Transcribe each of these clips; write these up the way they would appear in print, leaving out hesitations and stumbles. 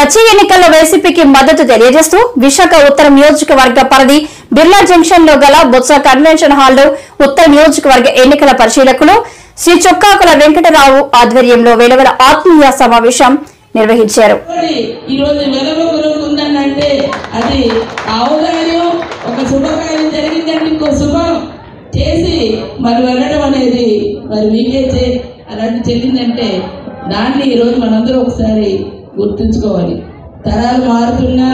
వచ్చే ఎన్నికల్లో వైసీపీకి మద్దతు తెలియజేస్తూ విశాఖ ఉత్తర నియోజకవర్గ పరిధి బిర్లా జంక్షన్ లో గల బొత్స కన్వెన్షన్ హాల్లో ఉత్తర నియోజకవర్గ ఎన్నికల పరిశీలకులు శ్రీ చొక్కాకుల వెంకటరావు ఆధ్వర్యంలో వెలువల ఆత్మీయ సమావేశం నిర్వహించారు. దాన్ని ఈరోజు మనందరూ ఒకసారి గుర్తుంచుకోవాలి. తరాలు మారుతున్నా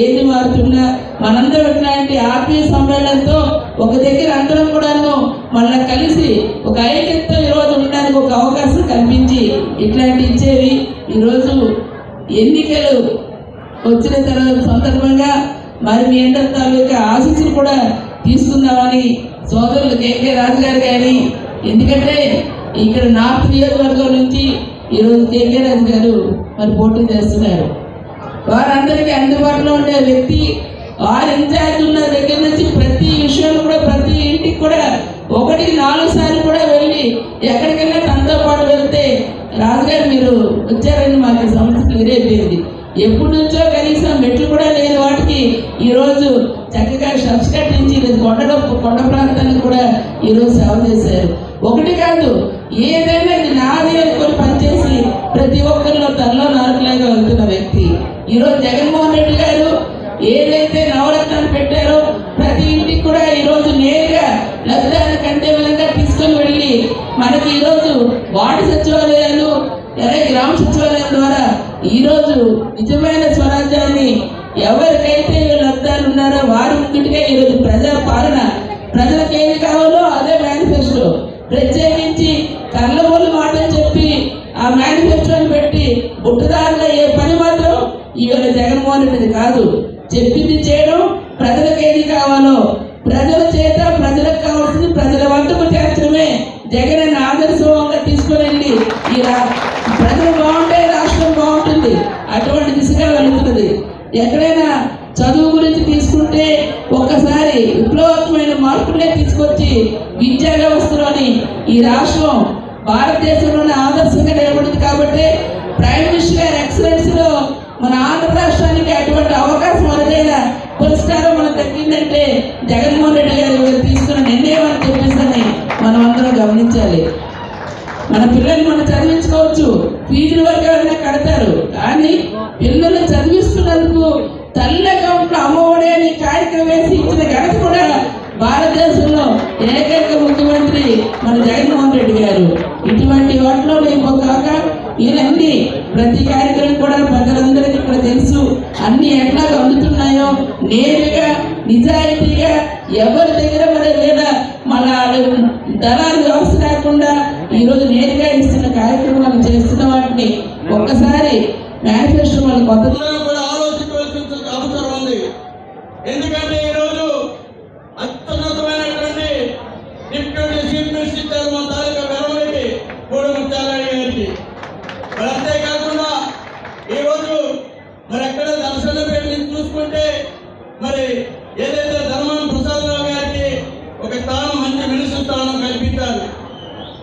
ఏది మారుతున్నా మనందరం ఇట్లాంటి ఆత్మీయ సమ్మేళనంతో ఒక దగ్గర అందరం కూడాను మళ్ళీ కలిసి ఒక ఐక్యతతో ఈరోజు ఉండడానికి ఒక అవకాశం కల్పించి ఇట్లాంటి ఇచ్చేవి ఈరోజు ఎన్నికలు వచ్చిన తర్వాత సందర్భంగా మరి మీ అందరి తాలూకా ఆశీస్సులు కూడా తీసుకుందామని సోదరులు కేకే రాజు గారు కానీ, ఎందుకంటే ఇక్కడ నార్త్ నియోజకవర్గం నుంచి ఈరోజు కేకే రాజు గారు మరి పోటీ చేస్తున్నారు. వారందరికీ అందుబాటులో ఉండే వ్యక్తి, వారి ఇన్ఛార్జ్ ఉన్న దగ్గర నుంచి ప్రతి విషయంలో కూడా ప్రతి ఇంటికి కూడా 1-4 సార్లు కూడా వెళ్ళి ఎక్కడికైనా తనతో పాటు వెళ్తే రాజుగారు మీరు వచ్చారని మాకు సమస్య క్లియర్ అయిపోయింది. ఎప్పటి నుంచో కనీసం మెట్లు కూడా లేని వాటికి ఈరోజు చక్కగా షబ్స్ కట్టించి కొండ ప్రాంతానికి కూడా ఈరోజు సేవ చేశారు. ఒకటి కాదు, ఏదైనా ఇది నాది అనుకొని పనిచేసి ప్రతి ఒక్కరిలో తనలో నాలుగులాగా వెళ్తున్న వ్యక్తి ఈరోజు జగన్మోహన్ రెడ్డి గారు ఏదైతే నవరత్నాలు పెట్టారో ప్రతి ఇంటికి కూడా ఈరోజు నేరుగా లబ్ధాన్ని కంటే విధంగా తీసుకొని వెళ్ళి మనకి ఈరోజు వార్డు సచివాలయాలు గ్రామ సచివాలయం ద్వారా ఈరోజు నిజమైన స్వరాజ్యాన్ని ఎవరికైతే లబ్ధాలు ఉన్నారో వారి ముందుగా ఈరోజు ప్రజా పాలన ప్రజలకు ఏమి కావాలో అదే మేనిఫెస్టో ప్రత్యేకించి కళ్ళబోలు మాటలు చెప్పి ఆ మేనిఫెస్టోని పెట్టి బుట్టదారుల ఏ పని మాత్రం ఈవేళ జగన్మోహన్ రెడ్డిది కాదు. చెప్పింది చేయడం, ప్రజలకు ఏది కావాలో ప్రజల చేత ప్రజలకు కావాల్సింది ప్రజల వంతుకు చేర్చడమే జగన్ ఆదర్శంగా తీసుకుని వెళ్ళి ఈ ప్రజలు బాగుంటే రాష్ట్రం బాగుంటుంది, అటువంటి దిశగా వెళుతున్నది. ఎక్కడైనా చదువు గురించి తీసుకుంటే ఒక్కసారి విప్లవాత్మకమైన మార్పులే తీసుకొచ్చి విద్యా వ్యవస్థలోని ఈ రాష్ట్రం భారతదేశంలోనే ఆదర్శంగా నిలబడింది. కాబట్టి ప్రైమ్ మినిస్టర్ గారి ఎక్సలెన్స్ లో మన ఆంధ్ర రాష్ట్రానికి అటువంటి అవకాశం అరుదైన పురస్కారం మనకు తగ్గిందంటే జగన్మోహన్ రెడ్డి గారు తీసుకున్న నిర్ణయం అని చెప్పేసి మనం అందరం గమనించాలి. మన పిల్లల్ని మనం చదివించుకోవచ్చు, ఫీజుల వరకు ఎవరైనా కడతారు, కానీ పిల్లల్ని చదివిస్తున్నందుకు తల్లి అకౌంట్లో అమ్మఒడి అని కార్యక్రమం వేసి ఇచ్చిన ఘనత కూడా భారతదేశంలో ఏకైక ముఖ్యమంత్రి మన జగన్మోహన్ రెడ్డి గారు. ఇటువంటి వాటిలో కాక ఇవన్నీ ప్రతి కార్యక్రమం కూడా ప్రజలందరికీ కూడా తెలుసు. అన్ని ఎట్లా అందుతున్నాయో నేరుగా నిజాయితీగా ఎవరి దగ్గర మరి లేదా మన దళాలు వ్యవస్థ లేకుండా ఈరోజు నేరుగా ఇస్తున్న కార్యక్రమాలు చేస్తున్న వాటిని ఒక్కసారి మేనిఫెస్టో వాళ్ళు కొత్త కూడా ఆలోచించవలసిన అవసరం ఉంది. ఎందుకంటే ఈరోజు అత్యున్నతమైనటువంటి డిప్యూటీ చీఫ్ మినిస్టర్ ఇచ్చారు మన తాలూకా వెరవరెడ్డి కోడముత్యాలయ్య గారికి. మరి అంతేకాకుండా ఈరోజు మరి ఎక్కడ దర్శనపేట నుంచి చూసుకుంటే మరి ఏదైతే ధర్మాన ప్రసాదరావు గారికి ఒక స్థానం మంచి మినిస్టర్ స్థానం కల్పించారు.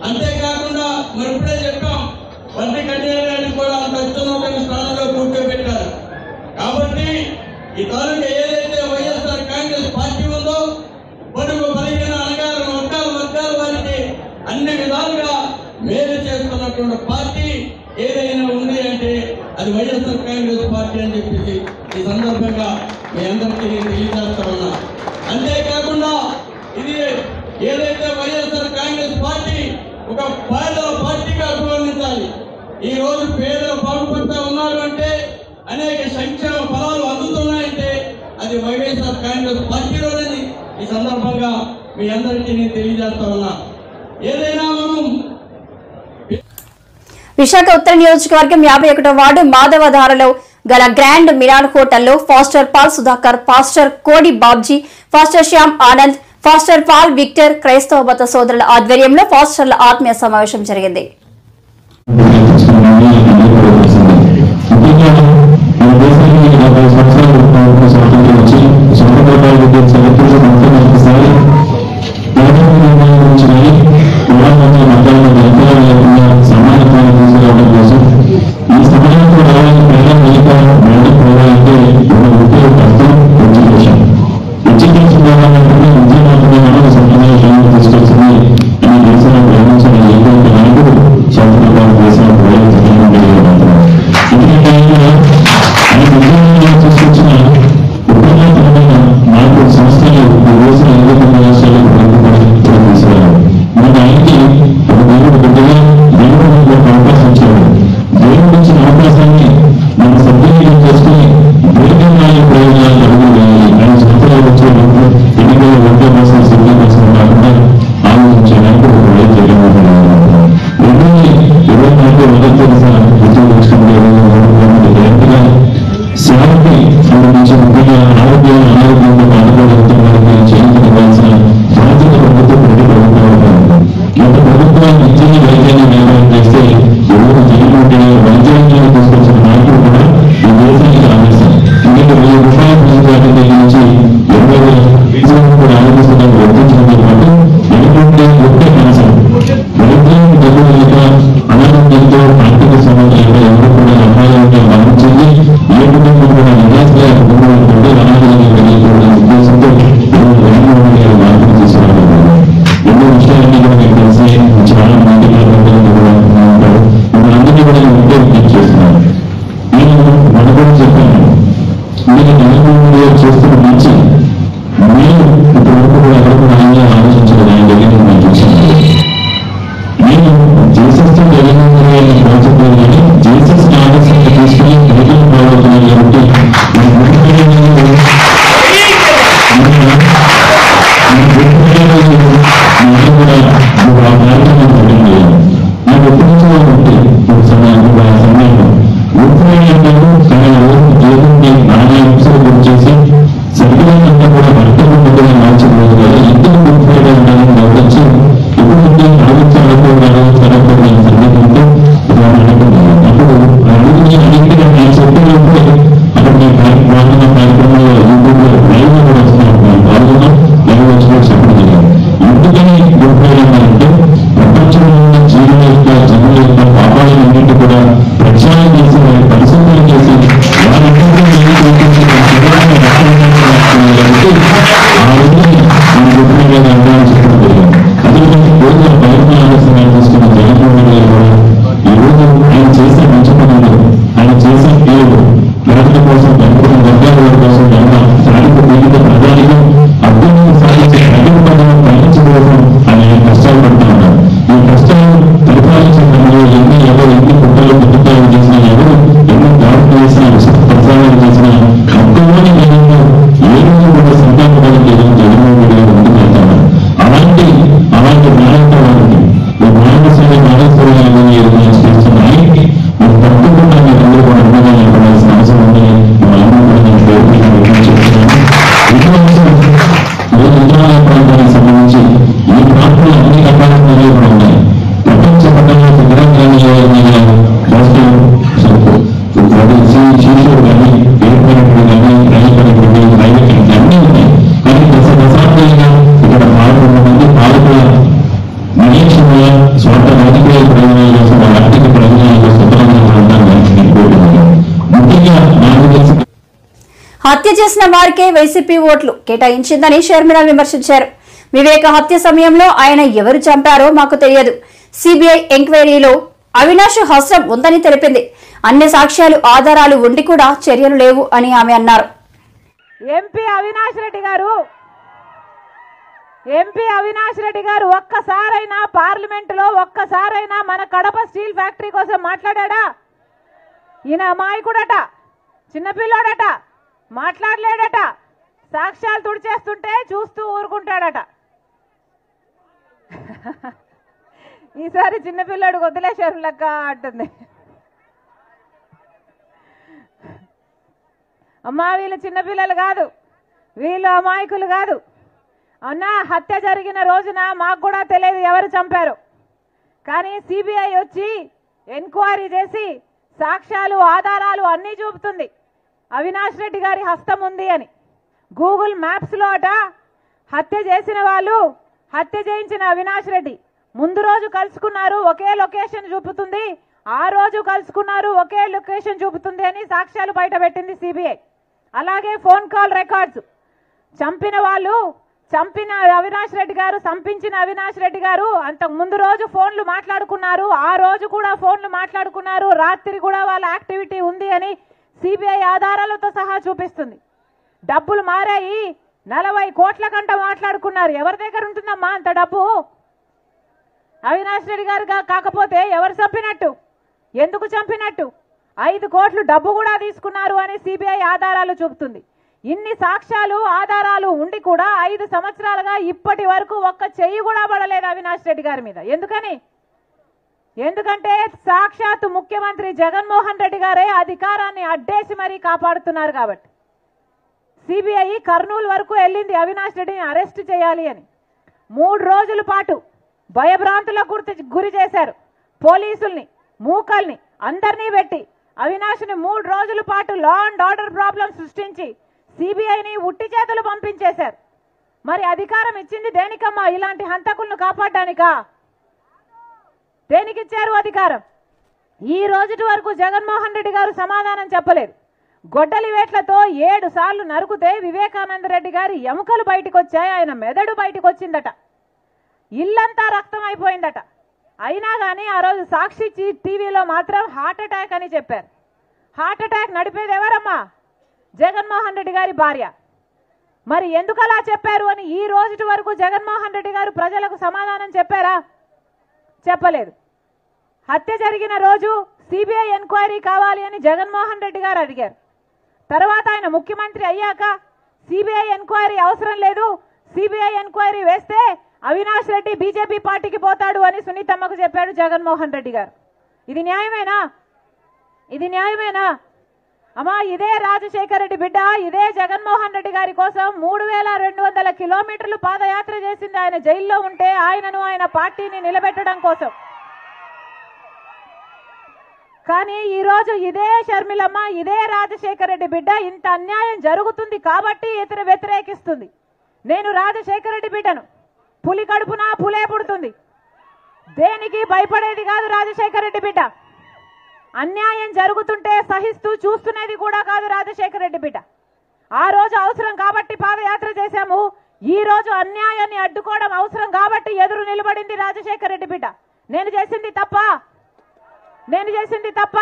అంతేకాకుండా మరి ఇప్పుడే చెప్పాం వంటి కళ్యాణ్ గారికి కూడా అంత అత్యున్నతమైన స్థానంలో కూర్చోబెట్టారు. కాబట్టి ఈ తాలూకా ఏదైతే వైఎస్ఆర్ కాంగ్రెస్ పార్టీ ఉందో పొడుగు బలహీన అనగారిన వర్గాల వారికి అన్ని విధాలుగా మేలు చేస్తున్నటువంటి పార్టీ ఏదైనా ఉంది అంటే అది వైఎస్ఆర్ కాంగ్రెస్ పార్టీ అని చెప్పేసి ఈ సందర్భంగా మీ అందరికీ నేను తెలియజేస్తా ఉన్నా. అంతేకాకుండా ఇది ఏదైతే వైఎస్ఆర్ కాంగ్రెస్ పార్టీ ఒక పేదల పార్టీగా అభివర్ణించాలి. ఈ రోజు పేదలు బాగుపడతా ఉన్నారు అంటే, అనేక సంక్షేమ ఫలాలు అందుతున్నాయంటే అది వైఎస్ఆర్ కాంగ్రెస్ పార్టీలోనే ఈ సందర్భంగా మీ అందరికీ నేను తెలియజేస్తా ఉన్నా. ఏదైనా మనం విశాఖ ఉత్తర నియోజకవర్గం 51వ వార్డు మాధవధారలో గల గ్రాండ్ మిలాన్ హోటల్లో pastor Paul Sudhakar, pastor Kodi Babji, pastor Shyam Anand, pastor Paul Victor క్రైస్తవ మత సోదరుల ఆధ్వర్యంలో ఫాస్టర్ల ఆత్మీయ సమావేశం జరిగింది. సమానత్వాన్ని తీసుకురావడం కోసం ఈ సమయంలో ప్రజల హత్య చేసిన వారికే వైసీపీ ఓట్లు కేటాయించిందని షర్మిల విమర్శించారు. వివేక హత్య సమయంలో ఆయన ఎవరు చంపారో మాకు తెలియదు. సిబిఐ ఎంక్వైరీలో అవినాష్ హస్తం ఉందని తెలిపింది. అన్ని సాక్ష్యాలు ఆధారాలు ఉండి కూడా చర్యలు లేవు అని ఆమె అన్నారు. ఎంపీ అవినాష్ రెడ్డి గారు ఒక్కసారైనా పార్లమెంటులో ఒక్కసారైనా మన కడప స్టీల్ ఫ్యాక్టరీ కోసం మాట్లాడా? ఈయన అమాయకుడట, చిన్నపిల్లాడట, మాట్లాడలేడట, సాక్ష్యాలు తుడిచేస్తుంటే చూస్తూ ఊరుకుంటాడట. ఈసారి చిన్నపిల్లాడు వదిలేశారు లెక్క అంటుంది. అమ్మా వీళ్ళు చిన్నపిల్లలు కాదు, వీళ్ళు అమాయకులు కాదు. అన్నా హత్య జరిగిన రోజున మాకు కూడా తెలియదు ఎవరు చంపారు. కానీ సిబిఐ వచ్చి ఎంక్వైరీ చేసి సాక్ష్యాలు ఆధారాలు అన్నీ చూపుతుంది అవినాష్ రెడ్డి గారి హస్తం ఉంది అని. గూగుల్ మ్యాప్స్లో అట హత్య చేసిన వాళ్ళు, హత్య చేయించిన అవినాష్ రెడ్డి ముందు రోజు కలుసుకున్నారు, ఒకే లొకేషన్ చూపుతుంది, ఆ రోజు కలుసుకున్నారు, ఒకే లొకేషన్ చూపుతుంది అని సాక్ష్యాలు బయట పెట్టింది సిబిఐ. అలాగే ఫోన్ కాల్ రికార్డ్స్, చంపిన వాళ్ళు, చంపిన అవినాష్ రెడ్డి గారు, సంపించిన అవినాష్ రెడ్డి గారు అంతకు ముందు రోజు ఫోన్లు మాట్లాడుకున్నారు, ఆ రోజు కూడా ఫోన్లు మాట్లాడుకున్నారు, రాత్రి కూడా వాళ్ళ యాక్టివిటీ ఉంది అని సిబిఐ ఆధారాలతో సహా చూపిస్తుంది. డబ్బులు మారాయి, 40 కోట్ల కంట మాట్లాడుకున్నారు. ఎవరి దగ్గర ఉంటుందమ్మా అంత డబ్బు? అవినాష్ రెడ్డి గారు కాకపోతే ఎవరు చంపినట్టు, ఎందుకు చంపినట్టు? 5 కోట్లు డబ్బు కూడా తీసుకున్నారు అని సిబిఐ ఆధారాలు చూపుతుంది. ఇన్ని సాక్ష్యాలు ఆధారాలు ఉండి కూడా 5 సంవత్సరాలుగా ఇప్పటి వరకు ఒక్క చెయ్యి కూడా పడలేదు అవినాష్ రెడ్డి గారి మీద. ఎందుకంటే సాక్షాత్తు ముఖ్యమంత్రి జగన్మోహన్ రెడ్డి గారే అధికారాన్ని అడ్డేసి మరీ కాపాడుతున్నారు కాబట్టి. సిబిఐ కర్నూలు వరకు వెళ్ళింది అవినాష్ రెడ్డిని అరెస్ట్ చేయాలి అని. 3 రోజుల పాటు భయభ్రాంతులకు గురి చేశారు. పోలీసుల్ని, మూకల్ని అందరినీ పెట్టి అవినాష్ని 3 రోజుల పాటు లా అండ్ ఆర్డర్ ప్రాబ్లం సృష్టించి సిబిఐని ఉట్టి చేతులు పంపించేశారు. మరి అధికారం ఇచ్చింది దేనికమ్మా? ఇలాంటి హంతకులను కాపాడడానికా? దేనికిచ్చారు అధికారం? ఈ రోజుటి వరకు జగన్మోహన్ రెడ్డి గారు సమాధానం చెప్పలేదు. గొడ్డలి వేట్లతో 7 సార్లు నరుకుతే వివేకానంద రెడ్డి గారి ఎముకలు బయటకు వచ్చాయి, ఆయన మెదడు బయటకు వచ్చిందట, ఇల్లంతా రక్తం అయిపోయిందట. అయినా కానీ ఆ రోజు సాక్షి టీవీలో మాత్రం హార్ట్ అటాక్ అని చెప్పారు. హార్ట్ అటాక్ నడిపేది ఎవరమ్మా? జగన్మోహన్ రెడ్డి గారి భార్య. మరి ఎందుకు అలా చెప్పారు అని ఈ రోజుటి వరకు జగన్మోహన్ రెడ్డి గారు ప్రజలకు సమాధానం చెప్పారా? చెప్పలేదు. హత్య జరిగిన రోజు సిబిఐ ఎంక్వైరీ కావాలి అని జగన్మోహన్ రెడ్డి గారు అడిగారు. తర్వాత ఆయన ముఖ్యమంత్రి అయ్యాక సిబిఐ ఎంక్వైరీ అవసరం లేదు, సిబిఐ ఎంక్వైరీ వేస్తే అవినాష్ రెడ్డి బీజేపీ పార్టీకి పోతాడు అని సునీతమ్మకు చెప్పాడు జగన్మోహన్ రెడ్డి గారు. ఇది న్యాయమేనా? ఇది న్యాయమేనా? అమ్మా ఇదే రాజశేఖర రెడ్డి బిడ్డ, ఇదే జగన్మోహన్ రెడ్డి గారి కోసం 3200 కిలోమీటర్లు పాదయాత్ర చేసింది ఆయన జైల్లో ఉంటే, ఆయనను ఆయన పార్టీని నిలబెట్టడం కోసం. కానీ ఈ రోజు ఇదే షర్మిలమ్మ, ఇదే రాజశేఖర రెడ్డి బిడ్డ ఇంత అన్యాయం జరుగుతుంది కాబట్టి ఇతను వ్యతిరేకిస్తుంది. నేను రాజశేఖర రెడ్డి బిడ్డను, పులి కడుపున పులే పుడుతుంది, దేనికి భయపడేది కాదు రాజశేఖర రెడ్డి బిడ్డ. అన్యాయం జరుగుతుంటే సహిస్తూ చూస్తున్నది కూడా కాదు రాజశేఖర రెడ్డి బిడ్డ. ఆ రోజు అవసరం కాబట్టి పాదయాత్ర చేశాము, ఈ రోజు అన్యాయాన్ని అడ్డుకోవడం అవసరం కాబట్టి ఎదురు నిలబడింది రాజశేఖర రెడ్డి బిడ్డ. నేను చేసింది తప్ప?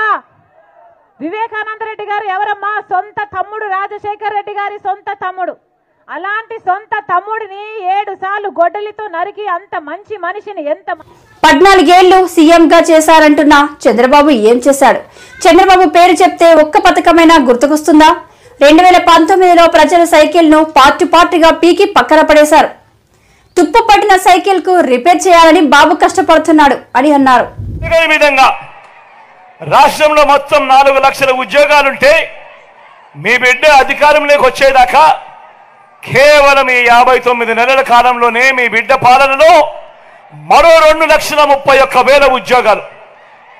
వివేకానంద రెడ్డి గారు ఎవరమ్మా? సొంత తమ్ముడు, రాజశేఖర రెడ్డి గారి సొంత తమ్ముడు. అలాంటి సొంత తమ్ముడిని 7 సార్లు గొడ్డలితో నరికి అంత మంచి మనిషిని 14 ఏళ్లు సీఎంగా చేశారంటున్న చంద్రబాబు ఏం చేశాడు? చంద్రబాబు పేరు చెప్తే ఒక్క పథకమైనా గుర్తుకొస్తుందా? 2019లో ప్రజల సైకిల్ ను పార్టీగా పీకి పక్కన పడేశారు. తుప్పు పట్టిన సైకిల్ కు రిపేర్ చేయాలని బాబు కష్టపడుతున్నాడు అని అన్నారు. రాష్ట్రంలో మొత్తం 4 లక్షల ఉద్యోగాలుంటే మీ బిడ్డ అధికారంలోకి వచ్చేదాకా కేవలం ఈ 59 నెలల కాలంలోనే మీ బిడ్డ పాలనలో మరో 2,31,000 ఉద్యోగాలు,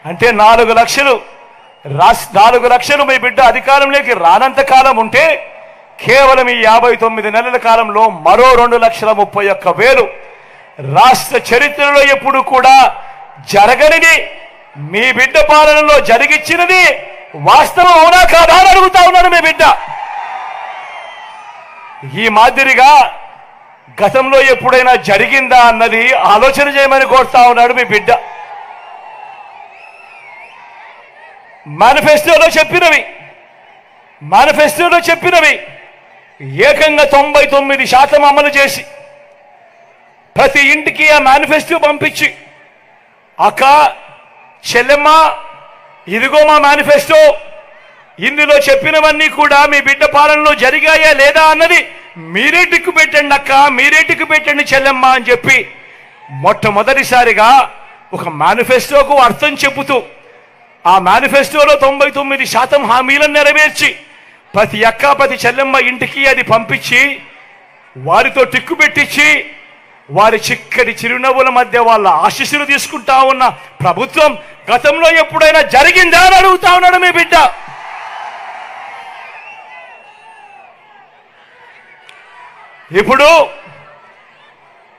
అంటే 4 లక్షలు మీ బిడ్డ అధికారంలోకి రానంత కాలం ఉంటే కేవలం ఈ 59 నెలల కాలంలో మరో 2,31,000 రాష్ట్ర చరిత్రలో ఎప్పుడు కూడా జరగనిది మీ బిడ్డ పాలనలో జరిగిచ్చినది వాస్తవం అవునా కాదా అని అడుగుతా ఉన్నాను. మీ బిడ్డ ఈ మాదిరిగా గతంలో ఎప్పుడైనా జరిగిందా అన్నది ఆలోచన చేయమని కోరుతా ఉన్నాడు మీ బిడ్డ. మేనిఫెస్టోలో చెప్పినవి ఏకంగా 99% అమలు చేసి ప్రతి ఇంటికి ఆ మేనిఫెస్టో పంపించి, అక్క చెల్లెమ్మ ఇదిగో మా మేనిఫెస్టో, ఇందులో చెప్పినవన్నీ కూడా మీ బిడ్డ పాలనలో జరిగాయా లేదా అన్నది మీరే టిక్కు పెట్టండి అక్క, మీరే టిక్కు పెట్టండి చెల్లెమ్మ అని చెప్పి మొట్టమొదటిసారిగా ఒక మేనిఫెస్టోకు అర్థం చెబుతూ ఆ మేనిఫెస్టోలో 99% హామీలను నెరవేర్చి ప్రతి అక్క ప్రతి చెల్లెమ్మ ఇంటికి అది పంపించి వారితో టిక్కు పెట్టించి వారి చిక్కటి చిరునవ్వుల మధ్య వాళ్ళ ఆశీస్సులు తీసుకుంటా ఉన్న ప్రభుత్వం గతంలో ఎప్పుడైనా జరిగిందా అని అడుగుతా ఉన్నాడు మీ బిడ్డ.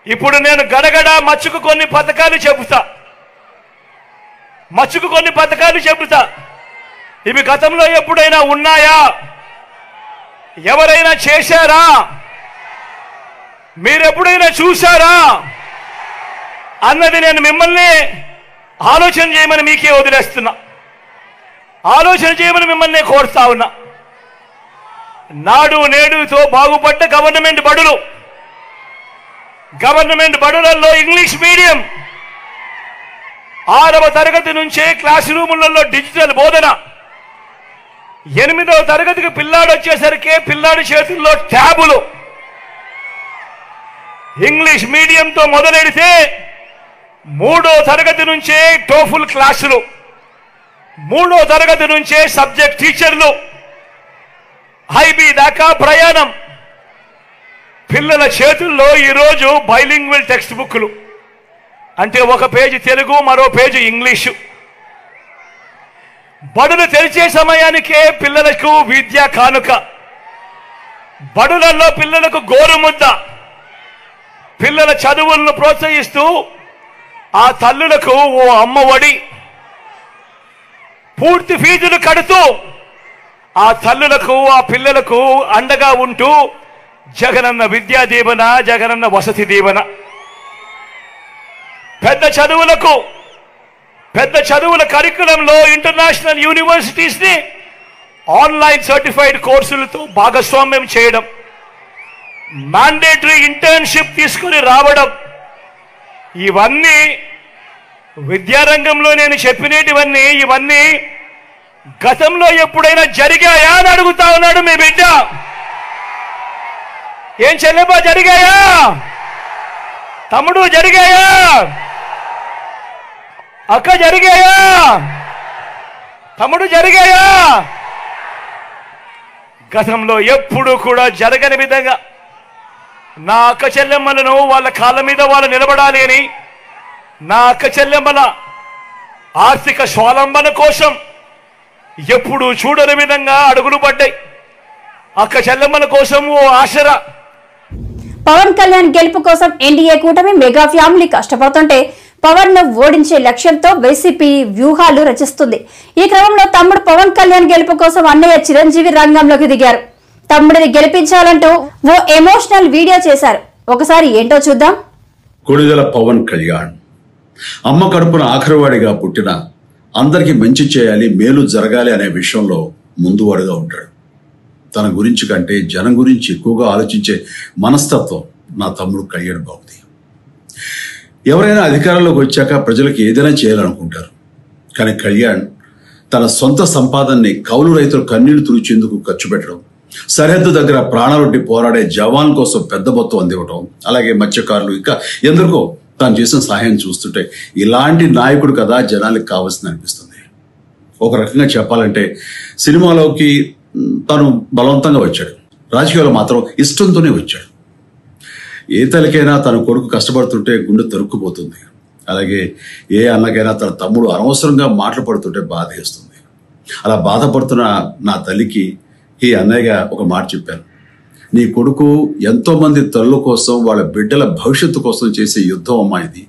ఇప్పుడు నేను గడగడ మచ్చుకు కొన్ని పథకాలు చెబుతా. ఇవి గతంలో ఎప్పుడైనా ఉన్నాయా? ఎవరైనా చేశారా? మీరెప్పుడైనా చూశారా అన్నది నేను మిమ్మల్ని ఆలోచన చేయమని మీకే వదిలేస్తున్నా, ఆలోచన చేయమని మిమ్మల్ని కోరుతా ఉన్నా. నాడు నేడుతో బాగుపడ్డ గవర్నమెంట్ బడులలో ఇంగ్లీష్ మీడియం 6వ తరగతి నుంచే క్లాస్ రూములలో డిజిటల్ బోధన, 8వ తరగతికి పిల్లాడు వచ్చేసరికి పిల్లాడి చేతుల్లో ట్యాబులు. ఇంగ్లీష్ మీడియంతో మొదలెడితే 3వ తరగతి నుంచే టోఫుల్ క్లాసులు, 3వ తరగతి నుంచే సబ్జెక్ట్ టీచర్లు, ఐబీ దాకా ప్రయాణం. పిల్లల చేతుల్లో ఈరోజు బైలింగ్వల్ టెక్స్ట్ బుక్లు, అంటే ఒక పేజీ తెలుగు మరో పేజీ ఇంగ్లీషు. బడులు తెరిచే సమయానికే పిల్లలకు విద్యా కానుక, బడులలో పిల్లలకు గోరుముద్ద. పిల్లల చదువులను ప్రోత్సహిస్తూ ఆ తల్లులకు ఓ అమ్మఒడి, పూర్తి ఫీజులు కడుతూ ఆ తల్లులకు ఆ పిల్లలకు అండగా ఉంటూ జగనన్న విద్యా దీవెన, జగనన్న వసతి దీవెన. పెద్ద చదువుల కరికులంలో ఇంటర్నేషనల్ యూనివర్సిటీస్ ని ఆన్లైన్ సర్టిఫైడ్ కోర్సులతో భాగస్వామ్యం చేయడం, మ్యాండేటరీ ఇంటర్న్షిప్ తీసుకుని రావడం, ఇవన్నీ విద్యారంగంలో నేను చెప్పినటివన్నీ ఇవన్నీ గతంలో ఎప్పుడైనా జరిగాయా అని అడుగుతా ఉన్నాడు మీ బిడ్డ. ఏం చెల్లెమ్మా జరిగాయా? తమ్ముడు జరిగాయా? అక్క జరిగాయా? తమ్ముడు జరిగాయా? గతంలో ఎప్పుడు కూడా జరగని విధంగా నా అక్క చెల్లెమ్మలను వాళ్ళ కాళ్ళ మీద వాళ్ళు నిలబడాలి అని, నా అక్క చెల్లెమ్మల ఆర్థిక స్వావలంబన కోసం ఎప్పుడు చూడని విధంగా అడుగులు పడ్డాయి. అక్క చెల్లెమ్మల కోసం ఓ ఆసరా. పవన్ కళ్యాణ్ గెలుపు కోసం ఎన్డీఏ కూటమి మెగా ఫ్యామిలీ కష్టపడుతుంటే పవన్ ను ఓడించే లక్ష్యంతో వైసీపీ వ్యూహాలు రచిస్తుంది. ఈ క్రమంలో తమ్ముడు పవన్ కళ్యాణ్ గెలుపు కోసం అన్నయ్య చిరంజీవి రంగంలోకి దిగారు. తమ్ముడిని గెలిపించాలంటూ ఓ ఎమోషనల్ వీడియో చేశారు. ఒకసారి ఏంటో చూద్దాం. కొడుదల పవన్ కళ్యాణ్ అమ్మ కడుపున ఆఖరివాడిగా పుట్టిన, అందరికీ మంచి చేయాలి, మేలు జరగాలి అనే విషయంలో ముందువాడుగా ఉంటాడు. తన గురించి కంటే జనం గురించి ఎక్కువగా ఆలోచించే మనస్తత్వం నా తమ్ముడు కళ్యాణ్ బాబుది. ఎవరైనా అధికారంలోకి వచ్చాక ప్రజలకు ఏదైనా చేయాలనుకుంటారు. కానీ కళ్యాణ్ తన సొంత సంపాదనని కౌలు రైతులు కన్నీళ్లు తుడిచేందుకు ఖర్చు పెట్టడం, సరిహద్దు దగ్గర ప్రాణాలొడ్డి పోరాడే జవాన్ కోసం పెద్ద మొత్తం అందివ్వటం, అలాగే మత్స్యకారులు ఇంకా ఎందరికో తాను చేసిన సహాయం చూస్తుంటే ఇలాంటి నాయకుడు కదా జనాలకు కావాల్సింది అనిపిస్తుంది. ఒక రకంగా చెప్పాలంటే సినిమాలోకి తను బలవంతంగా వచ్చాడు, రాజకీయాలు మాత్రం ఇష్టంతోనే వచ్చాడు. ఏ తల్లికైనా తన కొడుకు కష్టపడుతుంటే గుండె తరుక్కుపోతుంది. అలాగే ఏ అన్నకైనా తన తమ్ముడు అనవసరంగా మాటలు పడుతుంటే బాధ వేస్తుంది. అలా బాధపడుతున్న నా తల్లికి ఈ అన్నయ్యగా ఒక మాట చెప్పాను. నీ కొడుకు ఎంతో మంది తల్లుల కోసం, వాళ్ళ బిడ్డల భవిష్యత్తు కోసం చేసే యుద్ధం అమ్మా ఇది.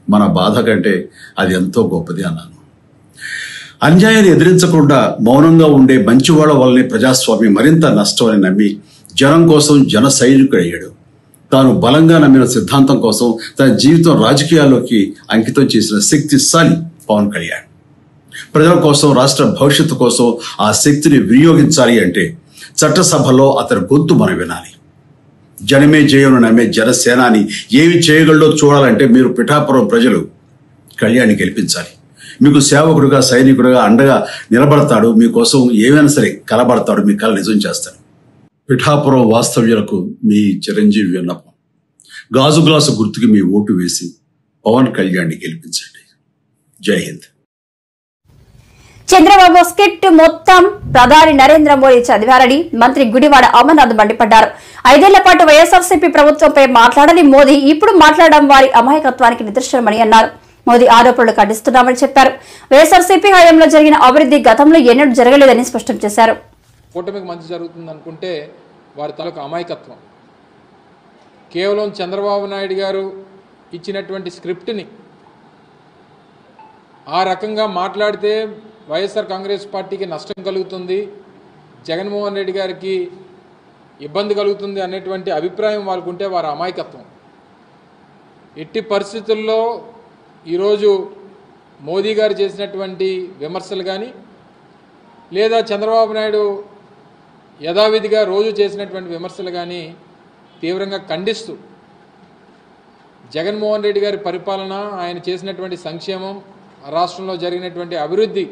మన బాధ కంటే అది ఎంతో గొప్పది అన్నాను. అన్యాయాన్ని ఎదిరించకుండా మౌనంగా ఉండే మంచివాళ్ల వల్లనే ప్రజాస్వామ్యం మరింత నష్టం అని నమ్మి జనం కోసం జన సైనికుడయ్యాడు. తాను బలంగా నమ్మిన సిద్ధాంతం కోసం తన జీవితం రాజకీయాల్లోకి అంకితం చేసిన శక్తిశాలి పవన్ కళ్యాణ్. ప్రజల కోసం, రాష్ట్ర భవిష్యత్తు కోసం ఆ శక్తిని వినియోగించాలి అంటే చట్టసభలో అతని గొంతు మనం వినాలి. జనమే జయను నమ్మే జనసేనాని ఏమి చేయగలడో చూడాలంటే మీరు పిఠాపురం ప్రజలు కళ్యాణ్ని గెలిపించాలి. మీకు సేవకుడుగా, సైనికుడుగా అండగా నిలబడతాడు. మీకోసం ఏమైనా సరే కలబడతాడు. మీ కళ నిజం చేస్తాడు. పిఠాపురం వాస్తవ్యులకు మీ చిరంజీవి విన్నపం, గాజు గ్లాసు గుర్తుకి మీ ఓటు వేసి పవన్ కళ్యాణ్ని గెలిపించండి. జై హింద్. చంద్రబాబు స్క్రిప్ట్ మొత్తం ప్రధాని నరేంద్ర మోదీ చదివారని మంత్రి గుడివాడ అమర్నాథ్ మండిపడ్డారు. 5 ఏళ్ల పాటు వైఎస్ఆర్సీపీ ప్రభుత్వంపై మాట్లాడని మోదీ ఇప్పుడు మాట్లాడడం వారి అమాయకత్వానికి నిదర్శనమని అన్నారు. మోదీ ఆరోపణలు ఖండిస్తున్నామని చెప్పారు. వైఎస్ఆర్సీపీ హయాంలో జరిగిన అభివృద్ధి గతంలో ఎన్నడూ జరగలేదని స్పష్టం చేశారు. కూటమికి మంచి జరుగుతుంది అనుకుంటే వారి తాలూకు అమాయకత్వం. కేవలం చంద్రబాబు నాయుడు గారు ఇచ్చినటువంటి స్క్రిప్ట్ని ఆ రకంగా మాట్లాడితే వైఎస్ఆర్ కాంగ్రెస్ పార్టీకి నష్టం కలుగుతుంది, జగన్మోహన్ రెడ్డి గారికి ఇబ్బంది కలుగుతుంది అనేటువంటి అభిప్రాయం వాళ్ళకుంటే వారి అమాయకత్వం. ఎట్టి పరిస్థితుల్లో ఈరోజు మోదీ గారు చేసినటువంటి విమర్శలు కానీ లేదా చంద్రబాబు నాయుడు యథావిధిగా రోజు చేసినటువంటి విమర్శలు కానీ తీవ్రంగా ఖండిస్తూ జగన్మోహన్ రెడ్డి గారి పరిపాలన, ఆయన చేసినటువంటి సంక్షేమం, రాష్ట్రంలో జరిగినటువంటి అభివృద్ధి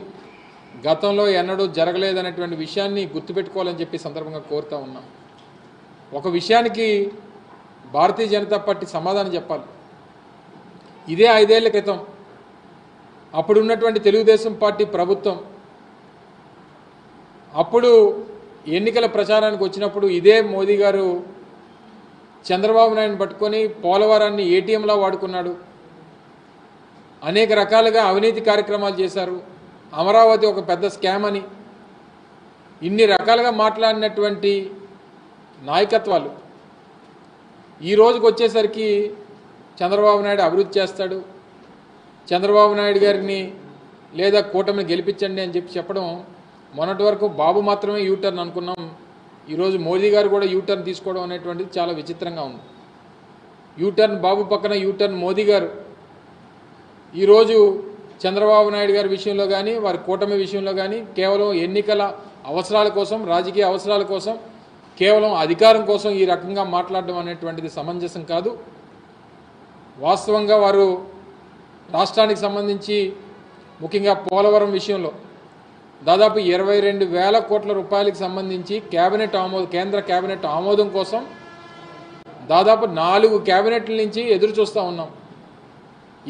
గతంలో ఎన్నడూ జరగలేదనేటువంటి విషయాన్ని గుర్తుపెట్టుకోవాలని చెప్పి సందర్భంగా కోరుతా ఉన్నాం. ఒక విషయానికి భారతీయ జనతా పార్టీ సమాధానం చెప్పాలి. ఇదే 5 ఏళ్ల క్రితం అప్పుడున్నటువంటి తెలుగుదేశం పార్టీ ప్రభుత్వం అప్పుడు ఎన్నికల ప్రచారానికి వచ్చినప్పుడు ఇదే మోదీ గారు చంద్రబాబు నాయుడుని పట్టుకొని పోలవరాన్ని ఏటీఎంలా వాడుకున్నాడు, అనేక రకాలుగా అవినీతి కార్యక్రమాలు చేశారు, అమరావతి ఒక పెద్ద స్కామ్ అని ఇన్ని రకాలుగా మాట్లాడినటువంటి నాయకత్వాలు ఈ రోజుకి వచ్చేసరికి చంద్రబాబు నాయుడు అభివృద్ధి చేస్తాడు, చంద్రబాబు నాయుడు గారిని లేదా కూటమిని గెలిపించండి అని చెప్పడం మొన్నటి వరకు బాబు మాత్రమే యూటర్న్ అనుకున్నాం. ఈరోజు మోదీ గారు కూడా యూటర్న్ తీసుకోవడం అనేటువంటిది చాలా విచిత్రంగా ఉంది. యూటర్న్ బాబు పక్కన యూటర్న్ మోదీ గారు ఈరోజు చంద్రబాబు నాయుడు గారి విషయంలో కానీ వారి కూటమి విషయంలో కానీ కేవలం ఎన్నికల అవసరాల కోసం, రాజకీయ అవసరాల కోసం, కేవలం అధికారం కోసం ఈ రకంగా మాట్లాడడం అనేటువంటిది సమంజసం కాదు. వాస్తవంగా వారు రాష్ట్రానికి సంబంధించి ముఖ్యంగా పోలవరం విషయంలో దాదాపు 22,000 కోట్ల రూపాయలకు సంబంధించి కేంద్ర కేబినెట్ ఆమోదం కోసం దాదాపు 4 కేబినెట్ల నుంచి ఎదురు చూస్తూ ఉన్నాం.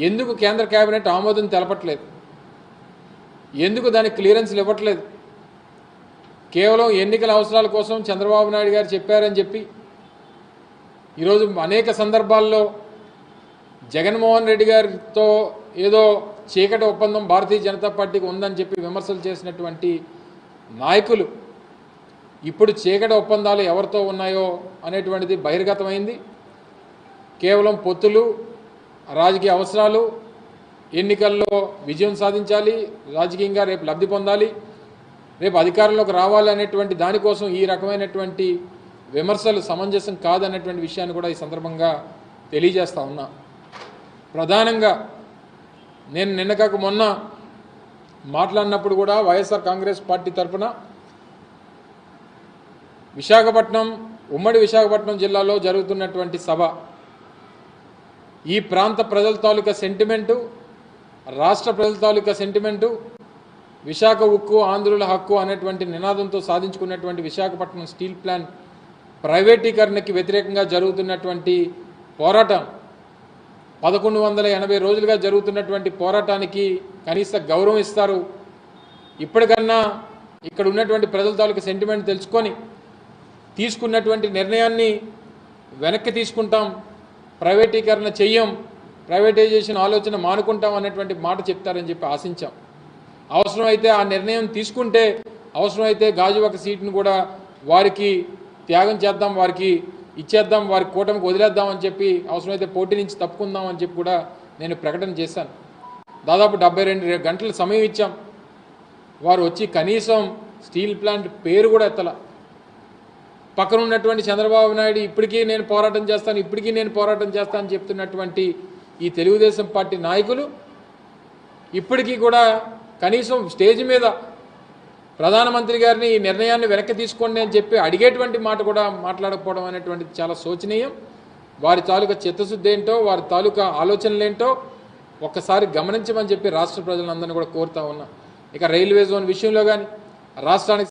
ఎందుకు కేంద్ర కేబినెట్ ఆమోదం తెలపట్లేదు? ఎందుకు దానికి క్లియరెన్స్లు ఇవ్వట్లేదు? కేవలం ఎన్నికల అవసరాల కోసం చంద్రబాబు నాయుడు గారు చెప్పారని చెప్పి ఈరోజు అనేక సందర్భాల్లో జగన్మోహన్ రెడ్డి గారితో ఏదో చీకటి ఒప్పందం భారతీయ జనతా పార్టీకి ఉందని చెప్పి విమర్శలు చేసినటువంటి నాయకులు ఇప్పుడు చీకటి ఒప్పందాలు ఎవరితో ఉన్నాయో అనేటువంటిది బహిర్గతమైంది. కేవలం పొత్తులు, రాజకీయ అవసరాలు, ఎన్నికల్లో విజయం సాధించాలి, రాజకీయంగా రేపు లబ్ధి పొందాలి, రేపు అధికారంలోకి రావాలి అనేటువంటి దానికోసం ఈ రకమైనటువంటి విమర్శలు సమంజసం కాదనేటువంటి విషయాన్ని కూడా ఈ సందర్భంగా తెలియజేస్తా ఉన్నా. ప్రధానంగా నేను నిన్న కాక మొన్న మాట్లాడినప్పుడు కూడా వైఎస్ఆర్ కాంగ్రెస్ పార్టీ తరఫున ఉమ్మడి విశాఖపట్నం జిల్లాలో జరుగుతున్నటువంటి సభ ఈ ప్రాంత ప్రజల తాలూకా సెంటిమెంటు, రాష్ట్ర ప్రజల తాలూకా సెంటిమెంటు, విశాఖ ఉక్కు ఆంధ్రుల హక్కు అనేటువంటి నినాదంతో సాధించుకున్నటువంటి విశాఖపట్నం స్టీల్ ప్లాంట్ ప్రైవేటీకరణకి వ్యతిరేకంగా జరుగుతున్నటువంటి పోరాటం 1180 రోజులుగా జరుగుతున్నటువంటి పోరాటానికి కనీస గౌరవం ఇస్తారు. ఇప్పటికన్నా ఇక్కడ ఉన్నటువంటి ప్రజల తాలూకా సెంటిమెంట్ తెలుసుకొని తీసుకున్నటువంటి నిర్ణయాన్ని వెనక్కి తీసుకుంటాం, ప్రైవేటీకరణ చెయ్యం, ప్రైవేటైజేషన్ ఆలోచన మానుకుంటాం అనేటువంటి మాట చెప్తారని చెప్పి ఆశించాం. అవసరమైతే ఆ నిర్ణయం తీసుకుంటే అవసరమైతే గాజువాక సీట్ను కూడా వారికి త్యాగం చేద్దాం, వారికి ఇచ్చేద్దాం, వారి కూటమికి వదిలేద్దామని చెప్పి అవసరమైతే పోటీ నుంచి తప్పుకుందామని చెప్పి కూడా నేను ప్రకటన చేశాను. దాదాపు 72 గంటల సమయం ఇచ్చాం. వారు వచ్చి కనీసం స్టీల్ ప్లాంట్ పేరు కూడా ఎత్తల. పక్కన ఉన్నటువంటి చంద్రబాబు నాయుడు ఇప్పటికీ నేను పోరాటం చేస్తాను అని చెప్తున్నటువంటి ఈ తెలుగుదేశం పార్టీ నాయకులు ఇప్పటికీ కూడా కనీసం స్టేజ్ మీద ప్రధానమంత్రి గారిని ఈ నిర్ణయాన్ని వెనక్కి తీసుకోండి అని చెప్పి అడిగేటువంటి మాట కూడా మాట్లాడకపోవడం అనేటువంటిది చాలా శోచనీయం. వారి తాలూకా చిత్తశుద్ధి ఏంటో, వారి తాలూకా ఆలోచనలేంటో ఒక్కసారి గమనించమని చెప్పి రాష్ట్ర ప్రజలందరినీ కూడా కోరుతా ఉన్నా. ఇక రైల్వే జోన్ విషయంలో కానీ రాష్ట్రానికి